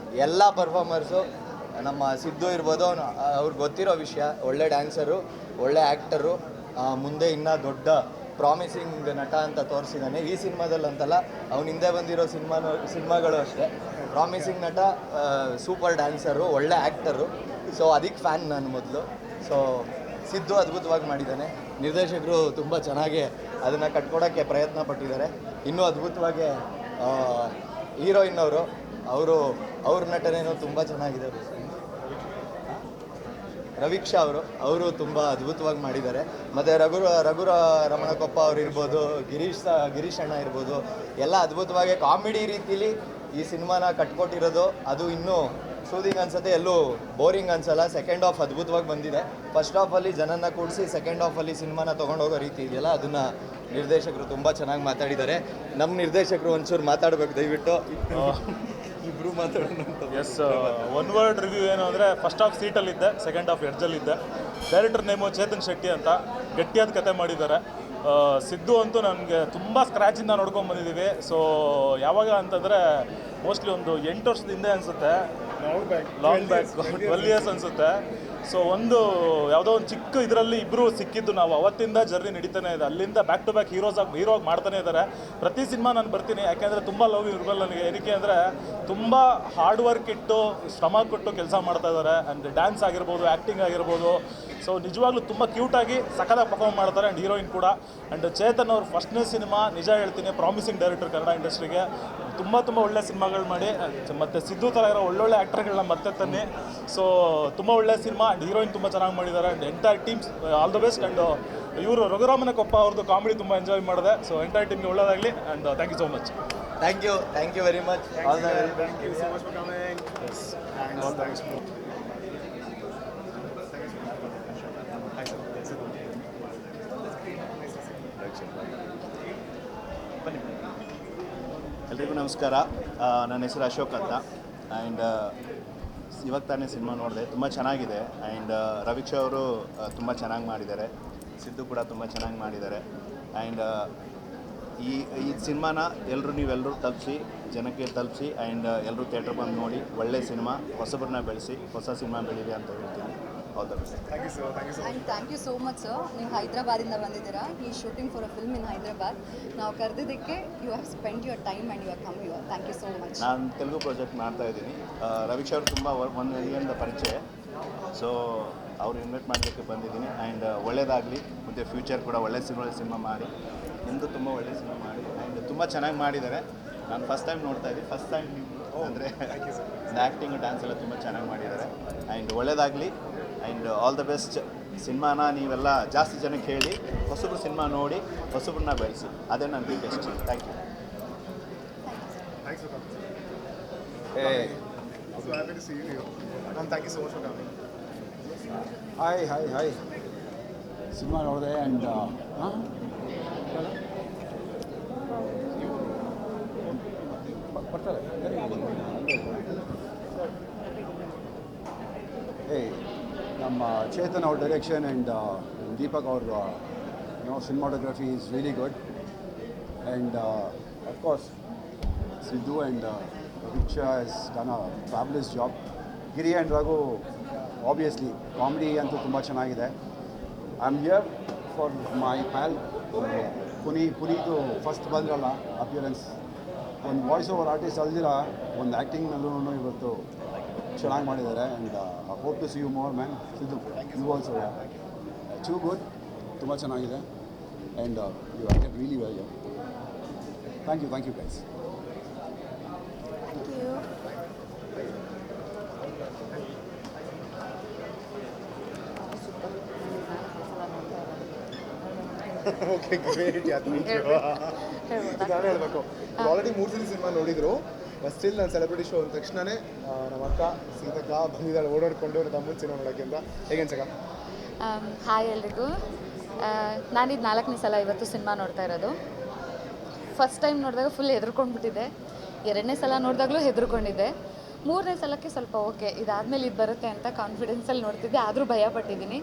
ಎಲ್ಲ ಪರ್ಫಾರ್ಮರ್ಸು ನಮ್ಮ ಸಿದ್ದು ಇರ್ಬೋದು, ಅವ್ರಿಗೆ ಗೊತ್ತಿರೋ ವಿಷಯ, ಒಳ್ಳೆ ಡ್ಯಾನ್ಸರು, ಒಳ್ಳೆ ಆ್ಯಕ್ಟರು, ಮುಂದೆ ಇನ್ನೂ ದೊಡ್ಡ ಪ್ರಾಮಿಸಿಂಗ್ ನಟ ಅಂತ ತೋರಿಸಿದ್ದಾನೆ. ಈ ಸಿನಿಮಾದಲ್ಲಿ ಅಂತಲ್ಲ, ಅವ್ನು ಹಿಂದೆ ಬಂದಿರೋ ಸಿನಿಮಾಗಳು ಅಷ್ಟೇ. ಪ್ರಾಮಿಸಿಂಗ್ ನಟ, ಸೂಪರ್ ಡ್ಯಾನ್ಸರು, ಒಳ್ಳೆ ಆ್ಯಕ್ಟರು. ಸೊ ಅದಕ್ಕೆ ಫ್ಯಾನ್ ನಾನು ಮೊದಲು. ಸೊ ಸಿದ್ದು ಅದ್ಭುತವಾಗಿ ಮಾಡಿದ್ದಾನೆ. ನಿರ್ದೇಶಕರು ತುಂಬ ಚೆನ್ನಾಗಿ ಅದನ್ನು ಕಟ್ಕೊಡೋಕ್ಕೆ ಪ್ರಯತ್ನ ಪಟ್ಟಿದ್ದಾರೆ. ಇನ್ನೂ ಅದ್ಭುತವಾಗಿ ಹೀರೋಯಿನ್ ಅವ್ರ ನಟನೇನೋ ತುಂಬ ಚೆನ್ನಾಗಿದೆ. ರವೀಕ್ಷಾ ಅವರು ತುಂಬ ಅದ್ಭುತವಾಗಿ ಮಾಡಿದ್ದಾರೆ. ಮತ್ತು ರಘು ರಮಣಕೊಪ್ಪ ಅವ್ರು ಇರ್ಬೋದು, ಗಿರೀಶ್ ಅಣ್ಣ ಇರ್ಬೋದು, ಎಲ್ಲ ಅದ್ಭುತವಾಗಿ ಕಾಮಿಡಿ ರೀತಿಲಿ ಈ ಸಿನಿಮಾನ ಕಟ್ಕೊಟ್ಟಿರೋದು. ಅದು ಇನ್ನೂ ಸೂದಿಂಗ್ ಅನ್ಸುತ್ತೆ, ಎಲ್ಲೂ ಬೋರಿಂಗ್ ಅನ್ಸಲ್ಲ. ಸೆಕೆಂಡ್ ಹಾಫ್ ಅದ್ಭುತವಾಗಿ ಬಂದಿದೆ. ಫಸ್ಟ್ ಹಾಫಲ್ಲಿ ಜನನ ಕೂಡಿಸಿ ಸೆಕೆಂಡ್ ಹಾಫಲ್ಲಿ ಸಿನಿಮಾನ ತೊಗೊಂಡೋಗೋ ರೀತಿ ಇದೆಯಲ್ಲ, ಅದನ್ನು ನಿರ್ದೇಶಕರು ತುಂಬ ಚೆನ್ನಾಗಿ ಮಾತಾಡಿದ್ದಾರೆ. ನಮ್ಮ ನಿರ್ದೇಶಕರು ಒಂಚೂರು ಮಾತಾಡಬೇಕು ದಯವಿಟ್ಟು. ಇಬ್ಬರು ಮಾತಾಡೋಣ. ಎಸ್, ಒನ್ ವರ್ಡ್ ರಿವ್ಯೂ ಏನು ಅಂದರೆ, ಫಸ್ಟ್ ಹಾಫ್ ಸೀಟಲ್ಲಿದ್ದೆ, ಸೆಕೆಂಡ್ ಹಾಫ್ ಎಡ್ಜಲ್ಲಿದ್ದೆ. ಡೈರೆಕ್ಟರ್ ನೇಮು ಚೇತನ್ ಶೆಟ್ಟಿ ಅಂತ, ಗಟ್ಟಿಯಾದ ಕತೆ ಮಾಡಿದ್ದಾರೆ. ಸಿದ್ದು ಅಂತೂ ನನಗೆ ತುಂಬ ಸ್ಕ್ರ್ಯಾಚಿಂದ ನೋಡ್ಕೊಂಡು ಬಂದಿದ್ದೀವಿ. ಸೊ ಯಾವಾಗ ಅಂತಂದರೆ ಮೋಸ್ಟ್ಲಿ ಒಂದು 8 ವರ್ಷದ ಹಿಂದೆ ಅನಿಸುತ್ತೆ, ಲಾಂಗ್ ಬ್ಯಾಕ್ 12 ಇಯರ್ಸ್ ಅನಿಸುತ್ತೆ. ಸೊ ಯಾವುದೋ ಒಂದು ಚಿಕ್ಕ ಇದರಲ್ಲಿ ಇಬ್ಬರು ಸಿಕ್ಕಿದ್ದು ನಾವು. ಅವತ್ತಿಂದ ಜರ್ನಿ ನಡೀತಾನೆ ಇದೆ. ಅಲ್ಲಿಂದ ಬ್ಯಾಕ್ ಟು ಬ್ಯಾಕ್ ಹೀರೋಗಿ ಮಾಡ್ತಾನೆ ಇದ್ದಾರೆ. ಪ್ರತಿ ಸಿನಿಮಾ ನಾನು ಬರ್ತೀನಿ, ಯಾಕೆಂದರೆ ತುಂಬ ಲವ್ ಇರಬಲ್ಲ ನನಗೆ. ಏನಕ್ಕೆ ಅಂದರೆ ತುಂಬ ಹಾರ್ಡ್ ವರ್ಕ್ ಇಟ್ಟು ಶ್ರಮ ಕೊಟ್ಟು ಕೆಲಸ ಮಾಡ್ತಾ ಇದ್ದಾರೆ. ಆ್ಯಂಡ್ ಡ್ಯಾನ್ಸ್ ಆಗಿರ್ಬೋದು, ಆ್ಯಕ್ಟಿಂಗ್ ಆಗಿರ್ಬೋದು. ಸೊ ನಿಜವಾಗ್ಲೂ ತುಂಬ ಕ್ಯೂಟಾಗಿ ಸಖತ್ತಾಗಿ ಪರ್ಫಾರ್ಮ್ ಮಾಡ್ತಾರೆ. ಆ್ಯಂಡ್ ಹೀರೋಯಿನ್ ಕೂಡ. ಆ್ಯಂಡ್ ಚೇತನ್ ಅವ್ರ ಫಸ್ಟ್ನೇ ಸಿನಿಮಾ, ನಿಜ ಹೇಳ್ತೀನಿ, ಪ್ರಾಮಿಸಿಂಗ್ ಡೈರೆಕ್ಟರ್ ಕನ್ನಡ ಇಂಡಸ್ಟ್ರಿಗೆ. ತುಂಬ ಒಳ್ಳೆ ಸಿನಿಮಾಗಳು ಮಾಡಿ, ಮತ್ತು ಸಿದ್ದು ಥರ ಇರೋ ಒಳ್ಳೊಳ್ಳೆ ಆ್ಯಕ್ಟರ್ಗಳನ್ನ ಮತ್ತೆ ತನ್ನಿ. ಸೊ ತುಂಬ ಒಳ್ಳೆ ಸಿನಿಮಾ. ಆ್ಯಂಡ್ ಹೀರೋಯಿನ್ ತುಂಬ ಚೆನ್ನಾಗಿ ಮಾಡಿದ್ದಾರೆ. And entire teams all the best. And ಇವರು ರಘುರಾಮನಕೊಪ್ಪ ಅವ್ರದ್ದು ಕಾಮಿಡಿ ತುಂಬ ಎಂಜಾಯ್ ಮಾಡಿದೆ. ಸೊ ಎಂಟೈರ್ ಟೀಮ್ಗೆ ಒಳ್ಳೆಯದಾಗಲಿ. And thank you so much. Thank you very much. Thank you so much for coming. Yes. Thanks. Except ಎಲ್ರಿಗೂ ನಮಸ್ಕಾರ. ನನ್ನ ಹೆಸರು ಅಶೋಕ್ ಅಂತ. ಆ್ಯಂಡ್ ಇವಾಗ ತಾನೇ ಸಿನಿಮಾ ನೋಡಿದೆ, ತುಂಬ ಚೆನ್ನಾಗಿದೆ. ಆ್ಯಂಡ್ ರವಿಕ್ಷಾ ಅವರು ತುಂಬ ಚೆನ್ನಾಗಿ ಮಾಡಿದ್ದಾರೆ, ಸಿದ್ದು ಕೂಡ ತುಂಬ ಚೆನ್ನಾಗಿ ಮಾಡಿದ್ದಾರೆ. ಆ್ಯಂಡ್ ಈ ಸಿನಿಮಾನ ನೀವೆಲ್ಲರೂ ತಲುಪಿಸಿ, ಜನಕ್ಕೆ ತಲುಪಿಸಿ. ಆ್ಯಂಡ್ ಎಲ್ಲರೂ ಥಿಯೇಟ್ರ್ ಬಂದು ನೋಡಿ, ಒಳ್ಳೆ ಸಿನಿಮಾ, ಹೊಸಬ್ರನ್ನ ಬೆಳೆಸಿ, ಹೊಸ ಸಿನಿಮಾ ಬೆಳೀಲಿ ಅಂತ ಹೇಳ್ತೀನಿ. All the best. And thank you so much sir. ನೀವು ಹೈದ್ರಾಬಾದಿಂದ ಬಂದಿದ್ದೀರಾ. ಈ shooting for a film in Hyderabad. ನಾವು ಕರೆದಿದ್ದಕ್ಕೆ you have spend your time and you are come your. Thank you so much. ನಾನು ತೆಲುಗು ಪ್ರಾಜೆಕ್ಟ್ ಮಾಡ್ತಾ ಇದ್ದೀನಿ. ರವಿಕ್ಷಾ ಅವರು ತುಂಬ 1 ಇಯರಿಂದ ಪರಿಚಯ. ಸೊ ಅವ್ರು ಇನ್ವೈಟ್ ಮಾಡೋದಕ್ಕೆ ಬಂದಿದ್ದೀನಿ. ಆ್ಯಂಡ್ ಒಳ್ಳೇದಾಗಲಿ, ಮತ್ತು ಫ್ಯೂಚರ್ ಕೂಡ ಒಳ್ಳೆ ಸಿನಿಮಾ ಮಾಡಿ, ನಿಮ್ಮದು ತುಂಬ ಒಳ್ಳೆ ಸಿನಿಮಾ ಮಾಡಿ. ಆ್ಯಂಡ್ ತುಂಬ ಚೆನ್ನಾಗಿ ಮಾಡಿದ್ದಾರೆ. ನಾನು ಫಸ್ಟ್ ಟೈಮ್ ನೋಡ್ತಾ ಇದ್ದೀನಿ. ಫಸ್ಟ್ ಟೈಮ್ ಅಂದರೆ ಆ್ಯಕ್ಟಿಂಗ್, ಡ್ಯಾನ್ಸ್ ಎಲ್ಲ ತುಂಬ ಚೆನ್ನಾಗಿ ಮಾಡಿದ್ದಾರೆ. ಆ್ಯಂಡ್ ಒಳ್ಳೇದಾಗಲಿ. And all the best. ಸಿನಿಮಾನ ನೀವೆಲ್ಲ ಜಾಸ್ತಿ ಜನಕ್ಕೆ ಹೇಳಿ, ಹೊಸಬ್ರು ಸಿನಿಮಾ ನೋಡಿ, ಹೊಸಬ್ರನ್ನ ಬೆಳೆಸಿ. ಅದೇ ನನ್ನ request. Thank you. Hi cinema ನೋಡಿದೆ. ಆ್ಯಂಡ್ ಬರ್ತಾರೆ ನಮ್ಮ ಚೇತನ್ ಅವ್ರ ಡೈರೆಕ್ಷನ್ ಆ್ಯಂಡ್ ದೀಪಕ್ ಅವ್ರ cinematography is really good. And of course Sidhu and Richa has done a fabulous job. Giri and Raghu, obviously comedy ಅಂತೂ ತುಂಬ ಚೆನ್ನಾಗಿದೆ. I am here for my pal Puneeth first ಬಂದ್ರಲ್ಲ ಅಪಿಯರೆನ್ಸ್. ಒಂದು ವಾಯ್ಸ್ ಓವರ್ ಆರ್ಟಿಸ್ಟ್ ಅಲ್ದಿರ ಒಂದು ಆ್ಯಕ್ಟಿಂಗ್ನಲ್ಲೂ ಇವತ್ತು ಚೆನ್ನಾಗಿ ಮಾಡಿದ್ದಾರೆ. And I hope to see you more man. Siddu you also too good, ತುಂಬ ಚೆನ್ನಾಗಿದೆ. And you acted really well. Thank you guys. Okay, great. ನಾನು ಹೇಳಬೇಕು, ಆಲ್ರೆಡಿ 3 ಸಲ ಸಿನಿಮಾ ನೋಡಿದ್ರು. ಬಟ್ ಸ್ಟಿಲ್ ನಾನು ಸೆಲೆಬ್ರಿಟಿ ಶೋ ಅಂದ ತಕ್ಷಣವೇ ನಮ್ಮ ಅಕ್ಕ ಸೀತಕ್ಕ ಬಂದಿದ್ದಾಳೆ ಓಡಾಡಿಕೊಂಡು ನನ್ನ ತಮ್ಮನ ಸಿನಿಮಾ ನೋಡೋಕ್ಕೆ ಅಂತ. ಹೇಗೆ ಅನ್ಸಕ್ಕ? ಹಾಯ್ ಎಲ್ರಿಗೂ. ನಾನಿದು 4ನೇ ಸಲ ಇವತ್ತು ಸಿನಿಮಾ ನೋಡ್ತಾ ಇರೋದು. ಫಸ್ಟ್ ಟೈಮ್ ನೋಡಿದಾಗ ಫುಲ್ ಹೆದರ್ಕೊಂಡ್ಬಿಟ್ಟಿದ್ದೆ. 2ನೇ ಸಲ ನೋಡಿದಾಗಲೂ ಹೆದರ್ಕೊಂಡಿದ್ದೆ. 3ನೇ ಸಲಕ್ಕೆ ಸ್ವಲ್ಪ ಓಕೆ, ಇದಾದಮೇಲೆ ಇದು ಬರುತ್ತೆ ಅಂತ ಕಾನ್ಫಿಡೆನ್ಸಲ್ಲಿ ನೋಡ್ತಿದ್ದೆ. ಆದರೂ ಭಯಪಟ್ಟಿದ್ದೀನಿ.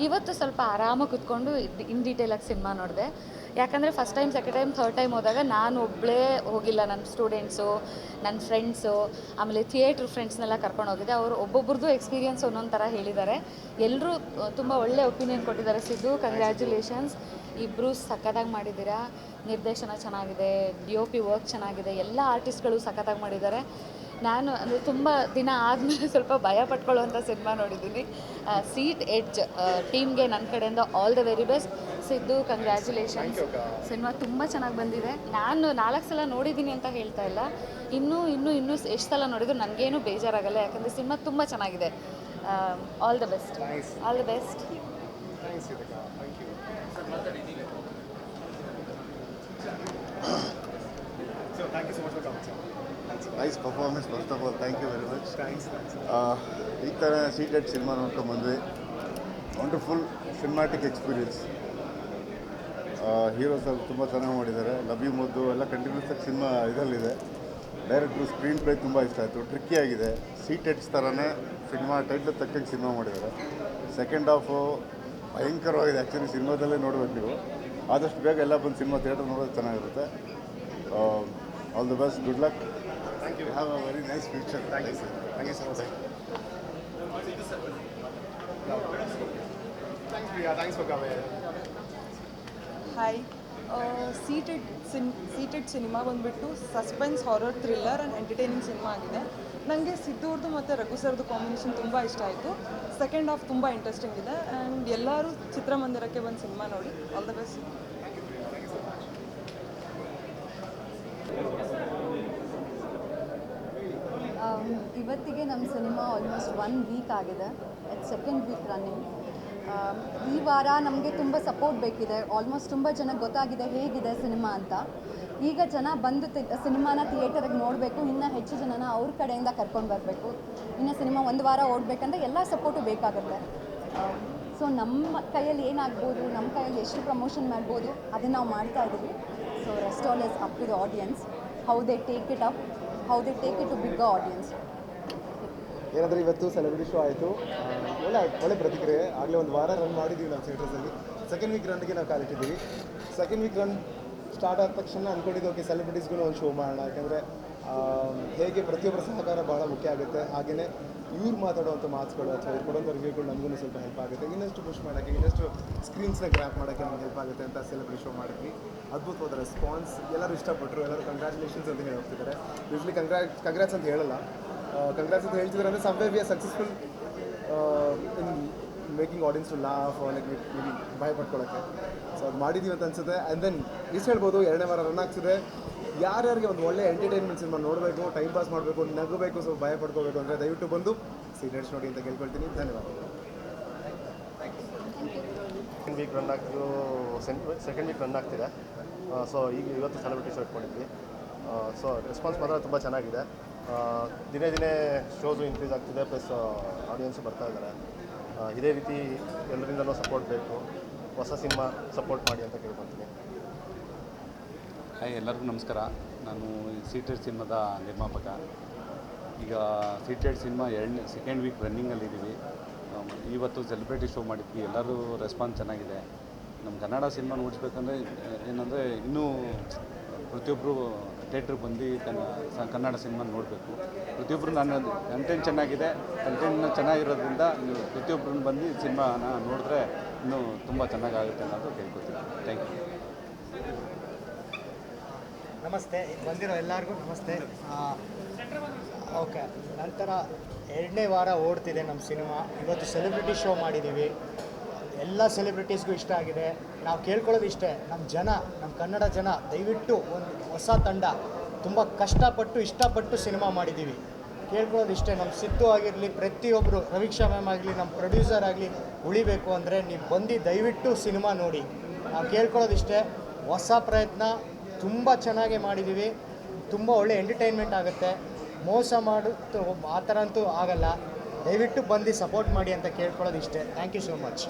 ಇವತ್ತು ಸ್ವಲ್ಪ ಆರಾಮಾಗಿ ಕೂತ್ಕೊಂಡು ಇನ್ ಡೀಟೇಲಾಗಿ ಸಿನಿಮಾ ನೋಡಿದೆ. ಯಾಕಂದರೆ first time, second time, third time ಹೋದಾಗ ನಾನು ಒಬ್ಬಳೇ ಹೋಗಿಲ್ಲ. ನನ್ನ ಸ್ಟೂಡೆಂಟ್ಸು, ನನ್ನ ಫ್ರೆಂಡ್ಸು, ಆಮೇಲೆ ಥಿಯೇಟ್ರ್ ಫ್ರೆಂಡ್ಸ್ನೆಲ್ಲ ಕರ್ಕೊಂಡು ಹೋಗಿದ್ದೆ. ಅವರು ಒಬ್ಬೊಬ್ರದ್ದು ಎಕ್ಸ್ಪೀರಿಯನ್ಸ್ ಒಂದೊಂದು ಥರ ಹೇಳಿದ್ದಾರೆ. ಎಲ್ಲರೂ ತುಂಬ ಒಳ್ಳೆ ಒಪಿನಿಯನ್ ಕೊಟ್ಟಿದ್ದಾರೆ. ಸಿದ್ದು, ಕಂಗ್ರ್ಯಾಚುಲೇಷನ್ಸ್, ಇಬ್ಬರು ಸಖತ್ತಾಗಿ ಮಾಡಿದ್ದೀರಾ. ನಿರ್ದೇಶನ ಚೆನ್ನಾಗಿದೆ, DOP ವರ್ಕ್ ಚೆನ್ನಾಗಿದೆ, ಎಲ್ಲ ಆರ್ಟಿಸ್ಟ್ಗಳು ಸಖತ್ತಾಗಿ ಮಾಡಿದ್ದಾರೆ. ನಾನು ಅಂದರೆ ತುಂಬ ದಿನ ಆದಮೇಲೆ ಸ್ವಲ್ಪ ಭಯ ಪಟ್ಕೊಳ್ಳುವಂಥ ಸಿನಿಮಾ ನೋಡಿದ್ದೀನಿ. ಸೀಟ್ ಎಡ್ಜ್ ಟೀಮ್ಗೆ ನನ್ನ ಕಡೆಯಿಂದ all the very best. Siddu, congratulations. Cinema ತುಂಬ ಚೆನ್ನಾಗಿ ಬಂದಿದೆ. ನಾನು 4 ಸಲ ನೋಡಿದ್ದೀನಿ ಅಂತ ಹೇಳ್ತಾ ಇಲ್ಲ, ಇನ್ನೂ ಎಷ್ಟು ಸಲ ನೋಡಿದ್ರು ನನಗೇನು ಬೇಜಾರಾಗಲ್ಲ. ಯಾಕಂದರೆ ಸಿನಿಮಾ ತುಂಬ ಚೆನ್ನಾಗಿದೆ. All the best. All the best. Nice performance first of all. Thank you very much. ಈ ಥರ ಸೀಟೆಡ್ ಸಿನಿಮಾ ನೋಡ್ಕೊಂಡ್ಬಂದ್ವಿ. Wonderful cinematic experience. ಹೀರೋಸ್ ಅಲ್ಲಿ ತುಂಬ ಚೆನ್ನಾಗಿ ಮಾಡಿದ್ದಾರೆ. ಲವ್ ಯು ಮುದ್ದು ಎಲ್ಲ ಕಂಟಿನ್ಯೂಸ್ ಆಗಿ ಸಿನಿಮಾ ಇದರಲ್ಲಿದೆ. ಡೈರೆಕ್ಟ್ರು ಸ್ಕ್ರೀನ್ ಪ್ಲೇ ತುಂಬ ಇಷ್ಟ ಆಯಿತು. ಟ್ರಿಕ್ಕಿ ಆಗಿದೆ. ಸೀಟೆಡ್ಸ್ ಥರನೇ ಸಿನಿಮಾ ಟೈಟ್ಲ್ ತಕ್ಕಂಗೆ ಸಿನಿಮಾ ಮಾಡಿದ್ದಾರೆ. ಸೆಕೆಂಡ್ ಹಾಫು ಭಯಂಕರವಾಗಿದೆ. ಆ್ಯಕ್ಚುಲಿ ಸಿನಿಮಾದಲ್ಲೇ ನೋಡ್ಬೇಕು ನೀವು. ಆದಷ್ಟು ಬೇಗ ಎಲ್ಲ ಬಂದು ಸಿನಿಮಾ ಥಿಯೇಟರ್ ನೋಡೋದು ಚೆನ್ನಾಗಿರುತ್ತೆ. All the best. Good luck. Thank you. Have a very nice future. Thank you sir. Thank you so much. Thanks for coming. Hi. Seat edge cinema ಬಂದುಬಿಟ್ಟು suspense, horror, thriller and entertaining cinema ಆಗಿದೆ. ನನಗೆ ಸಿದ್ದು ಅವ್ರದ್ದು ಮತ್ತು ರಘು ಸರ್ದು ಕಾಂಬಿನೇಷನ್ ತುಂಬ ಇಷ್ಟ ಆಯಿತು. ಸೆಕೆಂಡ್ ಹಾಫ್ ತುಂಬ ಇಂಟ್ರೆಸ್ಟಿಂಗ್ ಇದೆ. ಆ್ಯಂಡ್ ಎಲ್ಲರೂ ಚಿತ್ರಮಂದಿರಕ್ಕೆ ಬಂದು ಸಿನಿಮಾ ನೋಡಿ. All the best. ಇವತ್ತಿಗೆ ನಮ್ಮ ಸಿನಿಮಾ ಆಲ್ಮೋಸ್ಟ್ 1 ವೀಕ್ ಆಗಿದೆ. It's 2nd week running. ಈ ವಾರ ನಮಗೆ ತುಂಬ ಸಪೋರ್ಟ್ ಬೇಕಿದೆ. ಆಲ್ಮೋಸ್ಟ್ ತುಂಬ ಜನಕ್ಕೆ ಗೊತ್ತಾಗಿದೆ ಹೇಗಿದೆ ಸಿನಿಮಾ ಅಂತ. ಈಗ ಜನ ಬಂದು ಸಿನಿಮಾನ ಥಿಯೇಟರಿಗೆ ನೋಡಬೇಕು. ಇನ್ನೂ ಹೆಚ್ಚು ಜನನ ಅವ್ರ ಕಡೆಯಿಂದ ಕರ್ಕೊಂಡು ಬರಬೇಕು. ಇನ್ನು ಸಿನಿಮಾ 1 ವಾರ ಓಡಬೇಕಂದ್ರೆ ಎಲ್ಲ ಸಪೋರ್ಟು ಬೇಕಾಗುತ್ತೆ. ಸೊ ನಮ್ಮ ಕೈಯಲ್ಲಿ ಏನಾಗ್ಬೋದು, ನಮ್ಮ ಕೈಯಲ್ಲಿ ಎಷ್ಟು ಪ್ರಮೋಷನ್ ಮಾಡ್ಬೋದು ಅದನ್ನು ನಾವು ಮಾಡ್ತಾ ಇದ್ದೀವಿ. So rest all is up to the audience, how they take it up, how they take it to big audience. ಏನಂದರೆ ಇವತ್ತು ಸೆಲೆಬ್ರಿಟಿ ಶೋ ಆಯಿತು, ಒಳ್ಳೆ ಪ್ರತಿಕ್ರಿಯೆ. ಆಗಲೇ ಒಂದು ವಾರ ರನ್ ಮಾಡಿದ್ದೀವಿ ನಾವು ಥಿಯೇಟರ್ಸಲ್ಲಿ. ಸೆಕೆಂಡ್ ವೀಕ್ ರನ್ಗೆ ನಾವು ಕಾಲಿಟ್ಟಿದ್ದೀವಿ. ಸೆಕೆಂಡ್ ವೀಕ್ ರನ್ ಸ್ಟಾರ್ಟ್ ಆದ ತಕ್ಷಣ ಅಂದ್ಕೊಂಡಿದ್ದು ಓಕೆ ಸೆಲೆಬ್ರಿಟೀಸ್ಗೂ ಒಂದು ಶೋ ಮಾಡೋಣ, ಯಾಕೆಂದರೆ ಹೇಗೆ ಪ್ರತಿಯೊಬ್ಬರ ಸಹಕಾರ ಭಾಳ ಮುಖ್ಯ ಆಗುತ್ತೆ. ಹಾಗೆಯೇ ಇವ್ರು ಮಾತಾಡುವಂಥ ಮಾತುಗಳು ಅಥವಾ ಇವ್ರು ಕೊಡುವಂಥ ರಿವ್ಯೂಗಳು ನಮಗೂ ಸ್ವಲ್ಪ ಹೆಲ್ಪ್ ಆಗುತ್ತೆ, ಇನ್ನಷ್ಟು ಪುಷ್ ಮಾಡೋಕ್ಕೆ, ಇನ್ನಷ್ಟು ಸ್ಕ್ರೀನ್ಸ್ನ ಗ್ರ್ಯಾಪ್ ಮಾಡೋಕ್ಕೆ ನಮ್ಗೆ ಹೆಲ್ಪ್ ಆಗುತ್ತೆ ಅಂತ ಸೆಲೆಬ್ರಿಟಿ ಶೋ ಮಾಡಿದ್ವಿ. ಅದ್ಭುತವಾದ ರೆಸ್ಪಾನ್ಸ್, ಎಲ್ಲರೂ ಇಷ್ಟಪಟ್ಟರು, ಎಲ್ಲರೂ ಕಂಗ್ರ್ಯಾಚುಲೇಷನ್ಸ್ ಅಂತ ಹೇಳಿ ಹೋಗ್ತಿದ್ದಾರೆ. ಯೂಶ್ವಲಿ ಕಂಗ್ರ್ಯಾಟ್ಸ್ ಅಂತ ಹೇಳಲ್ಲ, ಕಂಗ್ರ್ಯಾಟ್ಸ್ ಅಂತ ಹೇಳ್ತಿದ್ದಾರೆ ಅಂದರೆ somewhere we are successful in making audience to laugh like maybe ಭಯ ಪಡ್ಕೊಳ್ಳೋಕ್ಕೆ. ಸೊ ಅದು ಮಾಡಿದ್ದೀವಿ ಅಂತ ಅನಿಸುತ್ತೆ. ಆ್ಯಂಡ್ ದೆನ್ ಇಷ್ಟು ಹೇಳ್ಬೋದು, 2ನೇ ವಾರ ರನ್ ಆಗ್ತಿದೆ. ಯಾರ್ಯಾರಿಗೆ ಒಂದು ಒಳ್ಳೆ ಎಂಟರ್ಟೈನ್ಮೆಂಟ್ ಸಿನಿಮಾ ನೋಡಬೇಕು, ಟೈಮ್ ಪಾಸ್ ಮಾಡಬೇಕು, ನಗಬೇಕು, ಸ್ವಲ್ಪ ಭಯ ಪಡ್ಕೋಬೇಕು ಅಂದರೆ ದಯವಿಟ್ಟು ಬಂದು ಸೀಟೆಡ್ಸ್ ನೋಡಿ ಅಂತ ಕೇಳ್ಕೊಳ್ತೀನಿ. ಧನ್ಯವಾದಗಳು. ಸೆಕೆಂಡ್ ವೀಕ್ ರನ್ ಆಗ್ತಿದ್ದು ಸೆಕೆಂಡ್ ವೀಕ್ ರನ್ ಆಗ್ತಿದೆ. ಸೊ ಇವತ್ತು ಸೆಲೆಬ್ರಿಟಿ ಶೋ ಇಟ್ಕೊಂಡಿದ್ವಿ. ಸೊ ರೆಸ್ಪಾನ್ಸ್ ಮಾತ್ರ ತುಂಬ ಚೆನ್ನಾಗಿದೆ. ದಿನೇ ದಿನೇ ಶೋಸು ಇನ್ಕ್ರೀಸ್ ಆಗ್ತಿದೆ, ಪ್ಲಸ್ ಆಡಿಯನ್ಸು ಬರ್ತಾ ಇದ್ದಾರೆ. ಇದೇ ರೀತಿ ಎಲ್ಲರಿಂದಲೂ ಸಪೋರ್ಟ್ ಬೇಕು, ಹೊಸ ಸಿನಿಮಾ ಸಪೋರ್ಟ್ ಮಾಡಿ ಅಂತ ಕೇಳ್ಕೊತೀನಿ. ಹಾಯ್, ಎಲ್ಲರಿಗೂ ನಮಸ್ಕಾರ. ನಾನು ಸೀಟೆಡ್ ಸಿನಿಮಾದ ನಿರ್ಮಾಪಕ. ಈಗ ಸೀಟೆಡ್ ಸಿನಿಮಾ ಸೆಕೆಂಡ್ ವೀಕ್ ರನ್ನಿಂಗಲ್ಲಿದ್ದೀವಿ. ಇವತ್ತು ಸೆಲೆಬ್ರಿಟಿ ಶೋ ಮಾಡಿದ್ವಿ, ಎಲ್ಲರೂ ರೆಸ್ಪಾನ್ಸ್ ಚೆನ್ನಾಗಿದೆ. ನಮ್ಮ ಕನ್ನಡ ಸಿನಿಮಾ ನೋಡಿಸ್ಬೇಕಂದ್ರೆ ಏನಂದರೆ ಇನ್ನೂ ಪ್ರತಿಯೊಬ್ಬರು ಥಿಯೇಟ್ರಿಗೆ ಬಂದು ಕನ್ನಡ ಸಿನಿಮಾ ನೋಡಬೇಕು. ಪ್ರತಿಯೊಬ್ಬರು ನನ್ನ ಕಂಟೆಂಟ್ ಚೆನ್ನಾಗಿದೆ, ಕಂಟೆಂಟ್ನ ಚೆನ್ನಾಗಿರೋದ್ರಿಂದ ನೀವು ಪ್ರತಿಯೊಬ್ಬರನ್ನ ಬಂದು ಸಿನಿಮಾನ ನೋಡಿದ್ರೆ ಇನ್ನೂ ತುಂಬ ಚೆನ್ನಾಗಾಗುತ್ತೆ ಅನ್ನೋದು ಕೇಳ್ಕೊತೀನಿ. Thank you. ನಮಸ್ತೆ, ಬಂದಿರೋ ಎಲ್ಲರಿಗೂ ನಮಸ್ತೆ. ಓಕೆ, ನಂತರ 2ನೇ ವಾರ ಓಡ್ತಿದೆ ನಮ್ಮ ಸಿನಿಮಾ. ಇವತ್ತು ಸೆಲೆಬ್ರಿಟಿ ಶೋ ಮಾಡಿದ್ದೀವಿ. ಎಲ್ಲ ಸೆಲೆಬ್ರಿಟೀಸ್ಗೂ ಇಷ್ಟ ಆಗಿದೆ. ನಾವು ಕೇಳ್ಕೊಳ್ಳೋದು ಇಷ್ಟೇ, ನಮ್ಮ ಕನ್ನಡ ಜನ ದಯವಿಟ್ಟು ಒಂದು ಹೊಸ ತಂಡ ತುಂಬ ಕಷ್ಟಪಟ್ಟು ಇಷ್ಟಪಟ್ಟು ಸಿನಿಮಾ ಮಾಡಿದ್ದೀವಿ. ಕೇಳ್ಕೊಳ್ಳೋದು ಇಷ್ಟೇ, ನಮ್ಮ ಸಿದ್ದು ಆಗಿರಲಿ, ಪ್ರತಿಯೊಬ್ಬರು ರವೀಕ್ಷಾ ಮ್ಯಾಮ್ ಆಗಲಿ, ನಮ್ಮ ಪ್ರೊಡ್ಯೂಸರ್ ಆಗಲಿ ಉಳಿಬೇಕು ಅಂದರೆ ನೀವು ಬಂದು ದಯವಿಟ್ಟು ಸಿನಿಮಾ ನೋಡಿ. ನಾವು ಕೇಳ್ಕೊಳ್ಳೋದು ಇಷ್ಟೇ, ಹೊಸ ಪ್ರಯತ್ನ ತುಂಬ ಚೆನ್ನಾಗಿ ಮಾಡಿದ್ದೀವಿ. ತುಂಬ ಒಳ್ಳೆ ಎಂಟರ್ಟೈನ್ಮೆಂಟ್ ಆಗುತ್ತೆ. ಮೋಸ ಮಾಡೋದು ಆ ಥರ ಅಂತೂ ಆಗಲ್ಲ. ದಯವಿಟ್ಟು ಬಂದು ಸಪೋರ್ಟ್ ಮಾಡಿ ಅಂತ ಕೇಳ್ಕೊಳ್ಳೋದು ಇಷ್ಟೇ. Thank you so much.